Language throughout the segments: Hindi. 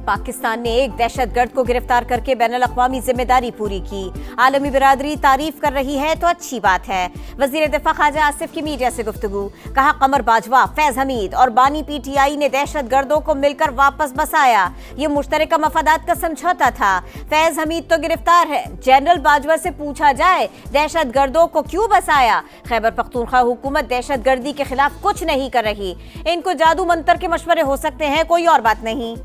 पाकिस्तान ने एक दहशतगर्द को गिरफ्तार करके बैनुल-अक़वामी जिम्मेदारी पूरी की। आलमी बिरादरी तारीफ कर रही है तो अच्छी बात है। वज़ीर दिफा ख्वाजा आसिफ की मीडिया से गुफ्तगू, कहा कमर बाजवा, फैज हमीद और बानी PTI ने दहशतगर्दों को मिलकर वापस बसाया। ये मुश्तरका मफादात का समझौता था। फैज हमीद तो गिरफ्तार है, जनरल बाजवा से पूछा जाए दहशतगर्दों को क्यों बसाया। खैबर पख्तूनख्वा हुकूमत दहशतगर्दी के खिलाफ कुछ नहीं कर रही। इनको जादू मंतर के मशवरे हो सकते हैं, कोई और बात नहीं।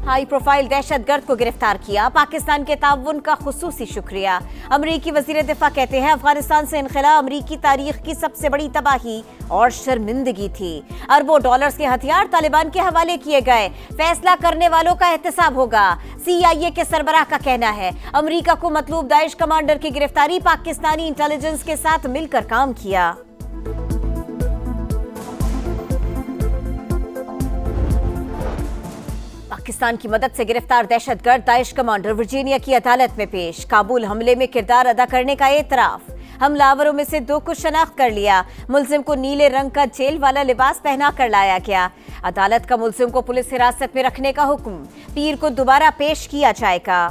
हाई प्रोफाइल दहशतगर्द को गिरफ्तार किया, पाकिस्तान के ताउन का खुसूसी शुक्रिया। अमरीकी वजीर दिफा कहते हैं अफगानिस्तान से इनखला अमरीकी तारीख की सबसे बड़ी तबाही और शर्मिंदगी थी। अरबों डॉलर्स के हथियार तालिबान के हवाले किए गए, फैसला करने वालों का एहतसाब होगा। CIA के सरबराह का कहना है अमरीका को मतलूब दाइश कमांडर की गिरफ्तारी पाकिस्तानी इंटेलिजेंस के साथ मिलकर काम किया। पाकिस्तान की मदद से गिरफ्तार दहशतगर्द दाइश कमांडर वर्जीनिया की अदालत में पेश। काबुल हमले में किरदार अदा करने का एतराफ। हमलावरों में से 2 को शनाख्त कर लिया। मुल्जिम को नीले रंग का जेल वाला लिबास पहना कर लाया गया। अदालत का मुल्जिम को पुलिस हिरासत में रखने का हुक्म। पीर को दोबारा पेश किया जाएगा।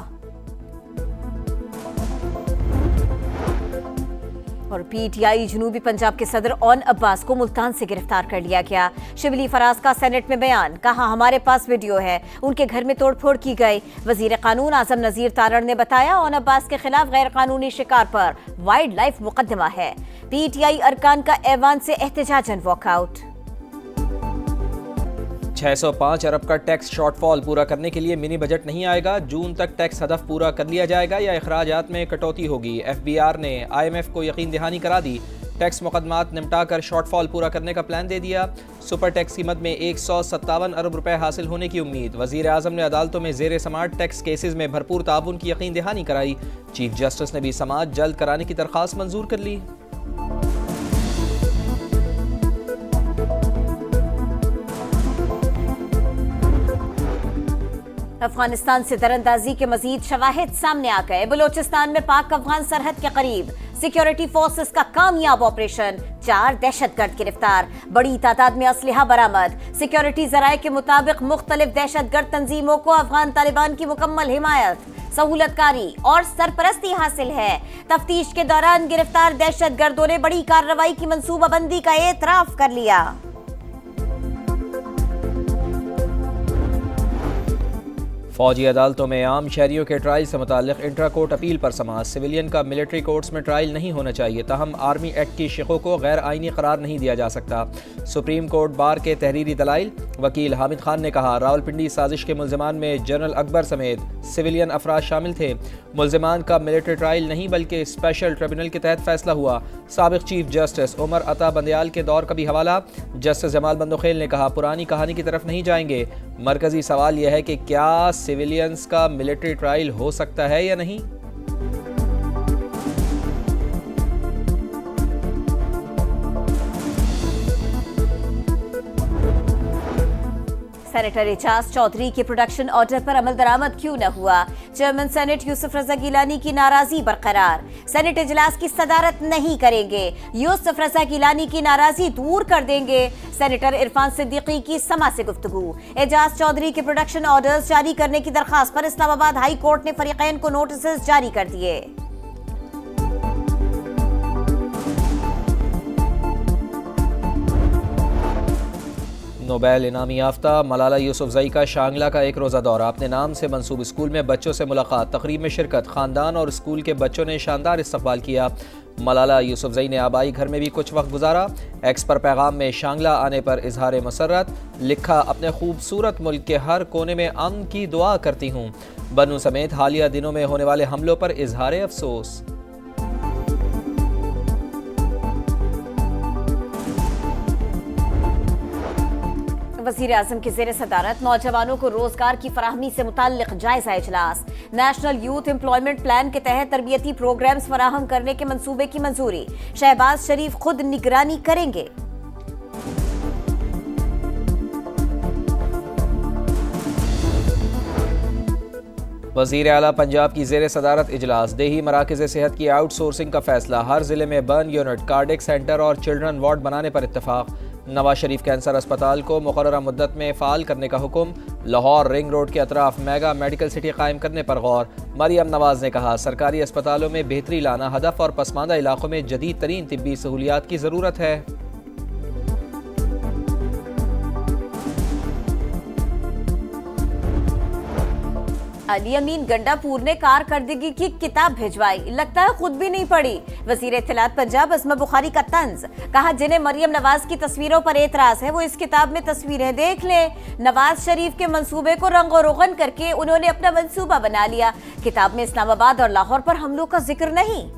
और PTI जनूबी पंजाब के सदर ओन अब्बास को मुल्तान से गिरफ्तार कर लिया गया। शिबली फराज का सेनेट में बयान, कहा हमारे पास वीडियो है, उनके घर में तोड़फोड़ की गई। वजीर कानून आजम नजीर तारड़ ने बताया ओन अब्बास के खिलाफ गैर कानूनी शिकार पर वाइल्ड लाइफ मुकदमा है। PTI अरकान का ऐवान से एहतजाजन वॉकआउट। 605 अरब का टैक्स शॉर्टफॉल पूरा करने के लिए मिनी बजट नहीं आएगा। जून तक टैक्स हदफ पूरा कर लिया जाएगा या अखराजात में कटौती होगी। FBR ने IMF को यकीन दहानी करा दी। टैक्स मुकदमात निपटा कर शॉर्टफॉल पूरा करने का प्लान दे दिया। सुपर टैक्स की मद में 157 अरब रुपए हासिल होने की उम्मीद। वजीर आजम ने अदालतों में जेर समाअत टैक्स केसेज में भरपूर ताउन की यकीन दहानी कराई। चीफ जस्टिस ने भी समाअत जल्द कराने की दरख्वास्त मंजूर कर ली। अफगानिस्तान से दरअंदाजी के मजीद शवाहिद सामने आ गए। बलोचिस्तान में पाक अफगान सरहद के करीब सिक्योरिटी फोर्सेस का कामयाब ऑपरेशन, 4 दहशतगर्द गिरफ्तार, बड़ी तादाद में असलहा बरामद। सिक्योरिटी जराये के मुताबिक मुख्तलिफ दहशतगर्द तंजीमों को अफगान तालिबान की मुकम्मल हिमायत, सहूलतकारी और सरपरस्ती हासिल है। तफ्तीश के दौरान गिरफ्तार दहशतगर्दों ने बड़ी कार्रवाई की मंसूबाबंदी का एतराफ कर लिया। फौजी अदालतों में आम शहरियों के ट्रायल से मुताल्लिक इंट्रा कोर्ट अपील पर समाअत। सिविलियन का मिलिट्री कोर्ट्स में ट्रायल नहीं होना चाहिए, ताहम आर्मी एक्ट की शिकों को गैर आइनी करार नहीं दिया जा सकता। सुप्रीम कोर्ट बार के तहरीरी दलाइल। वकील हामिद खान ने कहा रावलपिंडी साजिश के मुल्जिमान में जनरल अकबर समेत सिविलियन अफराद शामिल थे। मुल्जिमान का मिलिट्री ट्रायल नहीं बल्कि स्पेशल ट्रिब्यूनल के तहत फैसला हुआ। साबिक चीफ जस्टिस उमर अता बंदयाल के दौर का भी हवाला। जस्टिस जमाल बंदोखेल ने कहा पुरानी कहानी की तरफ नहीं जाएंगे। मरकजी सवाल यह है कि क्या सिविलियंस का मिलिट्री ट्रायल हो सकता है या नहीं। सेनेटर एजाज चौधरी के प्रोडक्शन ऑर्डर पर अमल दरामद क्यों न हुआ। चेयरमैन सेनेट यूसुफ रजा गिलानी की नाराजगी बरकरार। सेनेट इजलास की सदारत नहीं करेंगे, यूसुफ रजा गिलानी की नाराजगी दूर कर देंगे। सेनेटर इरफान सिद्दीकी की समा से गुफ्तगू। एजाज चौधरी के प्रोडक्शन ऑर्डर्स जारी करने की दरखास्त पर इस्लामाबाद हाई कोर्ट ने फरीकैन को नोटिस जारी कर दिए। नोबेल इनामी याफ्ता मलाला यूसुफजई का शांगला का एक रोज़ा दौरा। अपने नाम से मंसूब स्कूल में बच्चों से मुलाकात, तकरीब में शिरकत। ख़ानदान और स्कूल के बच्चों ने शानदार इस्तकबाल किया। मलाला यूसुफजई ने आबाई घर में भी कुछ वक्त गुजारा। एक्स पर पैगाम में शांगला आने पर इजहार मसरत लिखा, अपने खूबसूरत मुल्क के हर कोने में अमन की दुआ करती हूँ। बनू समेत हालिया दिनों में होने वाले हमलों पर इजहार अफसोस। वज़ीर आज़म की ज़ेर सदारत नौजवानों को रोजगार की फराहमी से मुताल्लिक़ जायजा इजलास। नेशनल यूथ एम्प्लॉयमेंट प्लान के तहत तरबियती प्रोग्राम्स फराहम करने के मंसूबे की मंजूरी। शहबाज शरीफ खुद निगरानी करेंगे। वज़ीर आला पंजाब की ज़ेर सदारत इजलास। देही मराकज़ सेहत की आउटसोर्सिंग का फैसला। हर जिले में बर्न यूनिट, कार्डिक सेंटर और चिल्ड्रन वार्ड बनाने पर इत्तफाक। नवाज शरीफ कैंसर अस्पताल को मुकर्ररा मुद्दत में फ़ाल करने का हुक्म। लाहौर रिंग रोड के अतराफ मेगा मेडिकल सिटी कायम करने पर गौर। मरियम नवाज ने कहा, सरकारी अस्पतालों में बेहतरी लाना हदफ और पसमानदा इलाकों में जदीद तरीन तिब्बी सहूलियात की ज़रूरत है। अली अमीन गंडापुर ने कारकर्दगी की किताब भिजवाई, लगता है खुद भी नहीं पढ़ी। वजीर इत्तलात पंजाब अस्मा बुखारी का तंज। कहा, जिन्हें मरियम नवाज की तस्वीरों पर एतराज है वो इस किताब में तस्वीरें देख लें। नवाज शरीफ के मंसूबे को रंगो रोगन करके उन्होंने अपना मंसूबा बना लिया। किताब में इस्लामाबाद और लाहौर पर हमलों का जिक्र नहीं।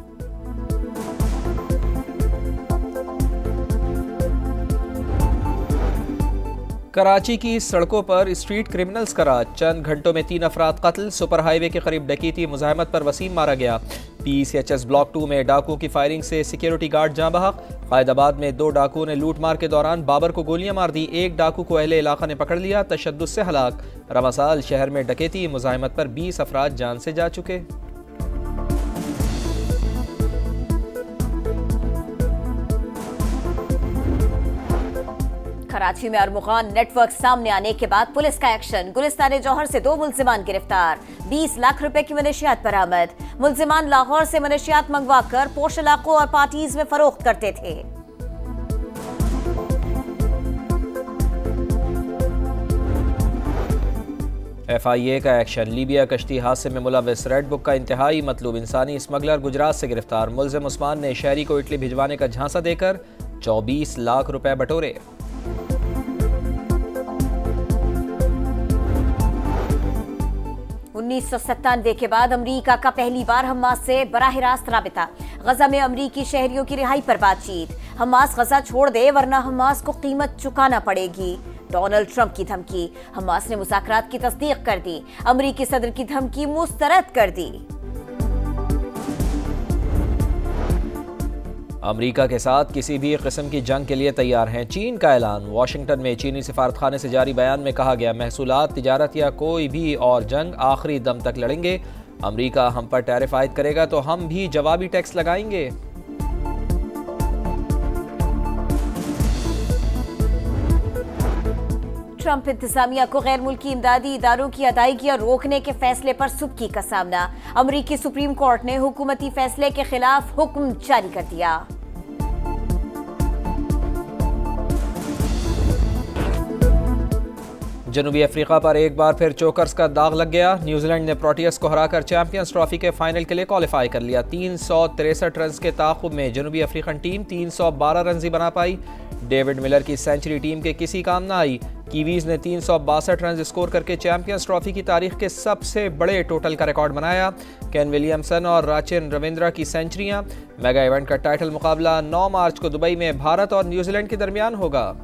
कराची की सड़कों पर स्ट्रीट क्रिमिनल्स का राज। चंद घंटों में 3 अफराद कत्ल। सुपर हाईवे के करीब डकैती मुज़ाहमत पर वसीम मारा गया। PCHS ब्लॉक 2 में डाकुओं की फायरिंग से सिक्योरिटी गार्ड जाँ बहक। कायदाबाद में 2 डाकुओं ने लूट मार के दौरान बाबर को गोलियां मार दी। 1 डाकू को अहले इलाका ने पकड़ लिया, तशद्दुद से हलाक। रवासाल शहर में डकैती मुज़ाहमत पर 20 अफराद जान से जा चुके। कराची में अरमुगान नेटवर्क सामने आने के बाद पुलिस का एक्शन। गुलिस्तान जौहर से 2 मुल्जिमान गिरफ्तार। 20 लाख रुपए की मनशियात बरामद। मुल्जिमान लाहौर से मनशियात मंगवाकर पोश इलाकों और पार्टीज में फरोख्त करते थे। FIA का एक्शन। लीबिया कश्ती हादसे में मुलविस रेड बुक का इंतहाई मतलूब इंसानी स्मगलर गुजरात से गिरफ्तार। मुल्जिम उस्मान ने शहरी को इटली भिजवाने का झांसा देकर 24 लाख रुपए बटोरे। 1997 के बाद अमरीका का पहली बार हमास से बराह रास्त राबिता। गजा में अमरीकी शहरियों की रिहाई पर बातचीत। हमास गजा छोड़ दे वरना हमास को कीमत चुकाना पड़ेगी। डोनाल्ड ट्रंप की धमकी। हमास ने मुज़ाकरात की तस्दीक कर दी। अमरीकी सदर की धमकी मुस्तरद कर दी। अमरीका के साथ किसी भी किस्म की जंग के लिए तैयार हैं, चीन का ऐलान। वाशिंगटन में चीनी सिफारतखाने से जारी बयान में कहा गया, महसूलात, तिजारत या कोई भी और जंग आखिरी दम तक लड़ेंगे। अमरीका हम पर टैरिफ आयद करेगा तो हम भी जवाबी टैक्स लगाएंगे। ट्रंप इंतजामिया को गैर मुल्की इमदादी इदारों की अदायगियां रोकने के फैसले पर सुबकी का सामना। अमरीकी सुप्रीम कोर्ट ने हुकूमती फैसले के खिलाफ हुक्म जारी कर दिया। जनूबी अफ्रीका पर एक बार फिर चोकर्स का दाग लग गया। न्यूजीलैंड ने प्रोटियस को हराकर चैंपियंस ट्रॉफी के फाइनल के लिए क्वालिफाई कर लिया। 363 रन के ताक़ुब में जनूबी अफ्रीकन टीम 312 रन ही बना पाई। डेविड मिलर की सेंचुरी टीम के किसी काम ना आई। कीवीज ने 362 रन स्कोर करके चैंपियंस ट्रॉफी की तारीख के सबसे बड़े टोटल का रिकॉर्ड बनाया। केन विलियमसन और राचिन रविंद्रा की सेंचुरियां। मेगा इवेंट का टाइटल मुकाबला 9 मार्च को दुबई में भारत और न्यूजीलैंड के दरमियान होगा।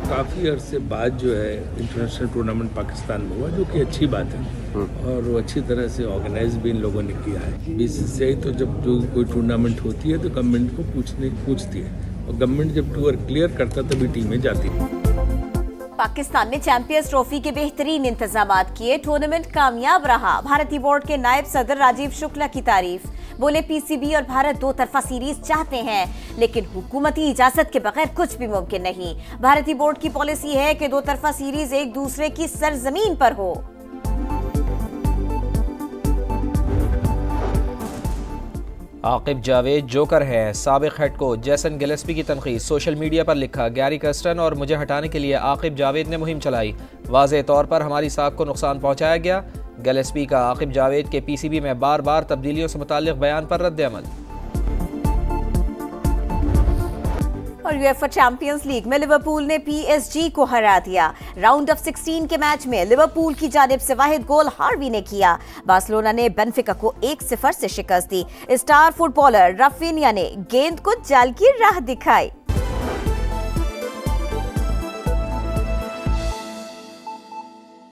काफ़ी अरसे बाद जो है इंटरनेशनल टूर्नामेंट पाकिस्तान में हुआ, जो कि अच्छी बात है और वो अच्छी तरह से ऑर्गेनाइज भी इन लोगों ने किया है। BCCI तो जब जो कोई टूर्नामेंट होती है तो गवर्नमेंट को पूछती है और गवर्नमेंट जब टूर क्लियर करता तभी टीमें जाती हैं। पाकिस्तान ने चैंपियंस ट्रॉफी के बेहतरीन इंतजामात किए, टूर्नामेंट कामयाब रहा। भारतीय बोर्ड के नायब सदर राजीव शुक्ला की तारीफ। बोले, PCB और भारत 2 तरफा सीरीज चाहते हैं लेकिन हुकूमती इजाजत के बगैर कुछ भी मुमकिन नहीं। भारतीय बोर्ड की पॉलिसी है कि 2 तरफा सीरीज एक दूसरे की सरजमीन पर हो। आकिब जावेद जोकर है। साबिक हेड कोच जैसन गिलेस्पी की तनकीद। सोशल मीडिया पर लिखा, गैरी कर्स्टन और मुझे हटाने के लिए आकिब जावेद ने मुहिम चलाई। वाज़ेह तौर पर हमारी साख को नुकसान पहुंचाया गया। गिलेस्पी का आकिब जावेद के PCB में बार बार तब्दीलियों से मुताल्लिक बयान पर रद्द अमल। और UEFA चैंपियंस लीग में लिवरपूल ने PSG को हरा दिया। राउंड ऑफ 16 के मैच में लिवरपूल की जानिब से वाहिद गोल हार्वी ने किया। बार्सिलोना ने बेनफिका को 1-0 से शिकस्त दी। स्टार फुटबॉलर राफिनिया ने गेंद को जाल की राह दिखाई।